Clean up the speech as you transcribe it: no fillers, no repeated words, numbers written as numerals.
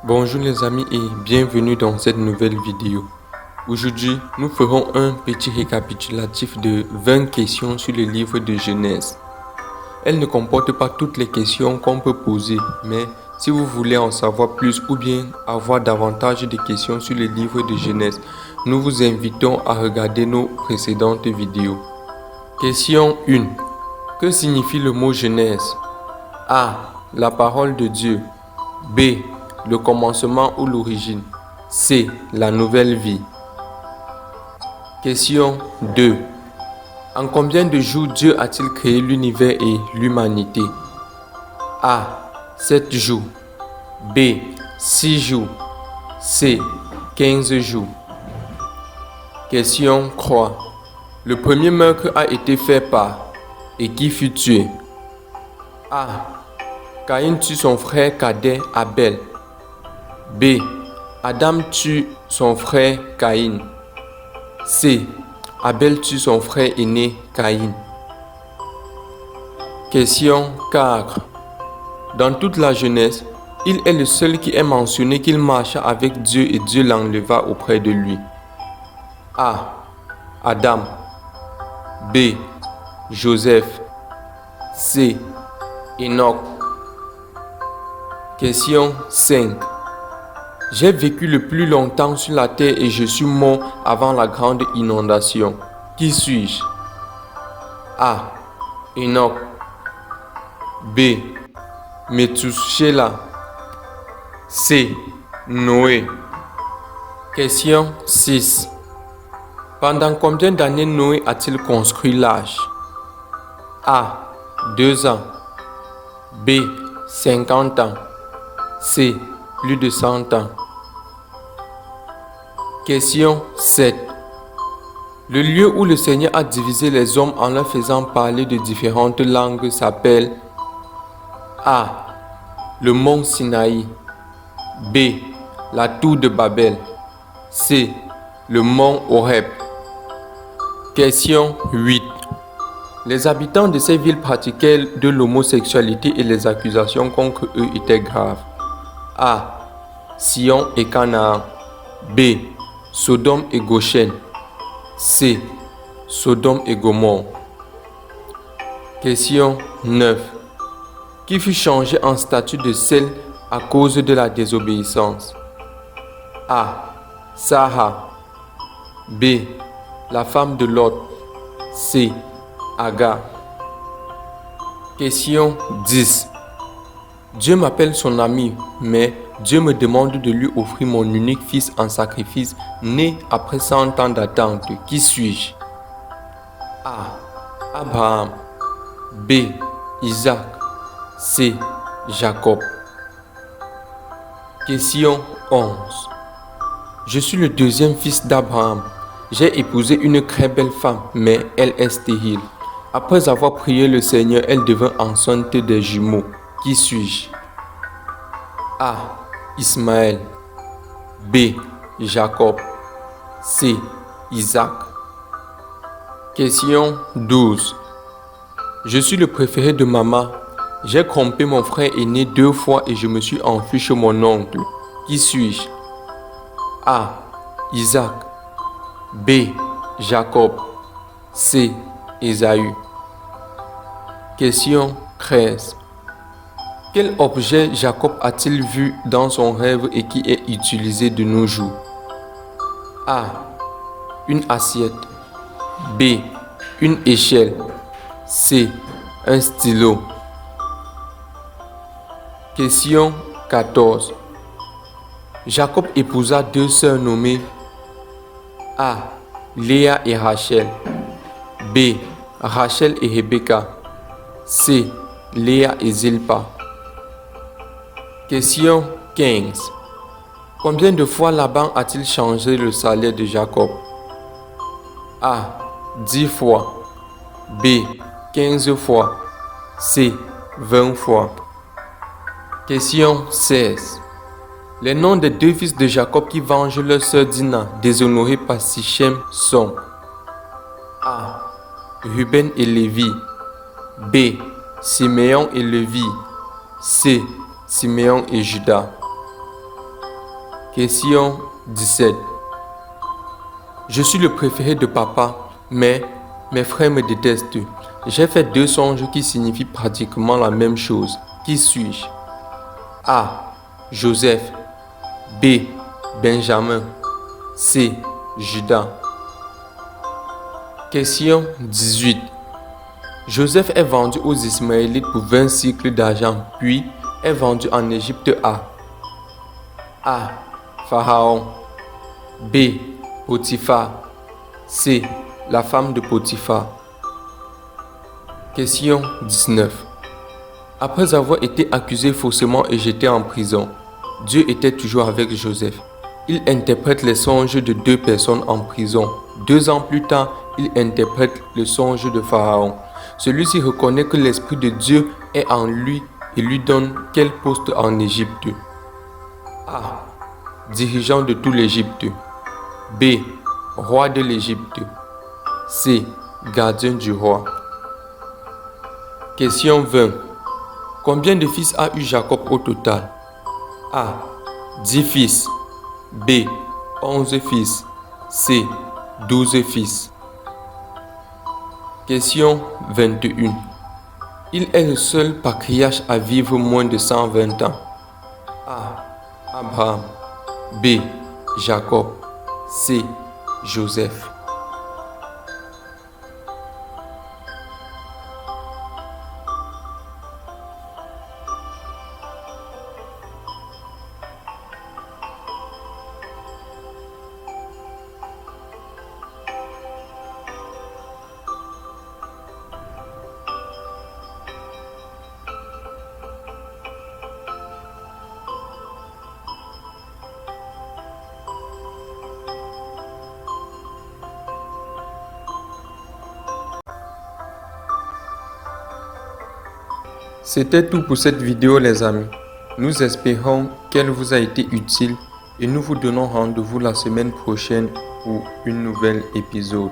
Bonjour les amis et bienvenue dans cette nouvelle vidéo. Aujourd'hui, nous ferons un petit récapitulatif de 20 questions sur le livre de Genèse. Elle ne comporte pas toutes les questions qu'on peut poser, mais si vous voulez en savoir plus ou bien avoir davantage de questions sur le livre de Genèse, nous vous invitons à regarder nos précédentes vidéos. Question 1. Que signifie le mot Genèse? A. La parole de Dieu. B. Le commencement ou l'origine. C. La nouvelle vie. Question 2. En combien de jours Dieu a-t-il créé l'univers et l'humanité? A. 7 jours. B. 6 jours. C. 15 jours. Question 3. Le premier meurtre a été fait par et qui fut tué? A. Caïn tue son frère cadet Abel. B. Adam tue son frère Caïn. C. Abel tue son frère aîné Caïn. Question 4. Dans toute la Genèse, il est le seul qui est mentionné qu'il marcha avec Dieu et Dieu l'enleva auprès de lui. A. Adam. B. Joseph. C. Enoch. Question 5. J'ai vécu le plus longtemps sur la terre et je suis mort avant la grande inondation. Qui suis-je? A. Enoch. B. Methushélah. C. Noé. Question 6. Pendant combien d'années Noé a-t-il construit l'arche? A. 2 ans. B. 50 ans. C. Plus de 100 ans. Question 7. Le lieu où le Seigneur a divisé les hommes en leur faisant parler de différentes langues s'appelle A. Le mont Sinaï. B. La tour de Babel. C. Le mont Horeb. Question 8. Les habitants de ces villes pratiquaient de l'homosexualité et les accusations contre eux étaient graves. A. Sion et Canaan. B. Sodome et Goshen. C. Sodome et Gomorrhe. Question 9. Qui fut changé en statue de sel à cause de la désobéissance? A. Sarah. B. La femme de Lot. C. Agar. Question 10. Dieu m'appelle son ami, mais Dieu me demande de lui offrir mon unique fils en sacrifice, né après 100 ans d'attente. Qui suis-je? A. Abraham. B. Isaac. C. Jacob. Question 11. Je suis le deuxième fils d'Abraham. J'ai épousé une très belle femme, mais elle est stérile. Après avoir prié le Seigneur, elle devint enceinte des jumeaux. Qui suis-je? A. Ismaël. B. Jacob. C. Isaac. Question 12. Je suis le préféré de maman. J'ai trompé mon frère aîné 2 fois et je me suis enfui chez mon oncle. Qui suis-je? A. Isaac. B. Jacob. C. Ésaü. Question 13. Quel objet Jacob a-t-il vu dans son rêve et qui est utilisé de nos jours? A. Une assiette. B. Une échelle. C. Un stylo. Question 14. Jacob épousa 2 sœurs nommées A. Léa et Rachel. B. Rachel et Rebecca. C. Léa et Zilpa. Question 15. Combien de fois Laban a-t-il changé le salaire de Jacob? A. 10 fois. B. 15 fois. C. 20 fois. Question 16. Les noms des 2 fils de Jacob qui vengent leur sœur Dina, déshonorée par Sichem, sont A. Ruben et Lévi. B. Siméon et Lévi. C. Siméon et Judas. Question 17. Je suis le préféré de papa, mais mes frères me détestent. J'ai fait 2 songes qui signifient pratiquement la même chose. Qui suis-je? A. Joseph. B. Benjamin. C. Judas. Question 18. Joseph est vendu aux Ismaélites pour 20 cycles d'argent, puis est vendu en Égypte à A. Pharaon. B. Potiphar. C. La femme de Potiphar. Question 19. Après avoir été accusé faussement et jeté en prison, Dieu était toujours avec Joseph. Il interprète les songes de 2 personnes en prison. 2 ans plus tard, il interprète le songe de Pharaon. Celui-ci reconnaît que l'Esprit de Dieu est en lui et lui donne quel poste en Égypte? A. Dirigeant de tout l'Égypte. B. Roi de l'Égypte. C. Gardien du roi. Question 20. Combien de fils a eu Jacob au total? A. 10 fils. B. 11 fils. C. 12 fils. Question 21. Il est le seul patriarche à vivre moins de 120 ans. A. Abraham. B. Jacob. C. Joseph. C'était tout pour cette vidéo les amis. Nous espérons qu'elle vous a été utile et nous vous donnons rendez-vous la semaine prochaine pour une nouvelle épisode.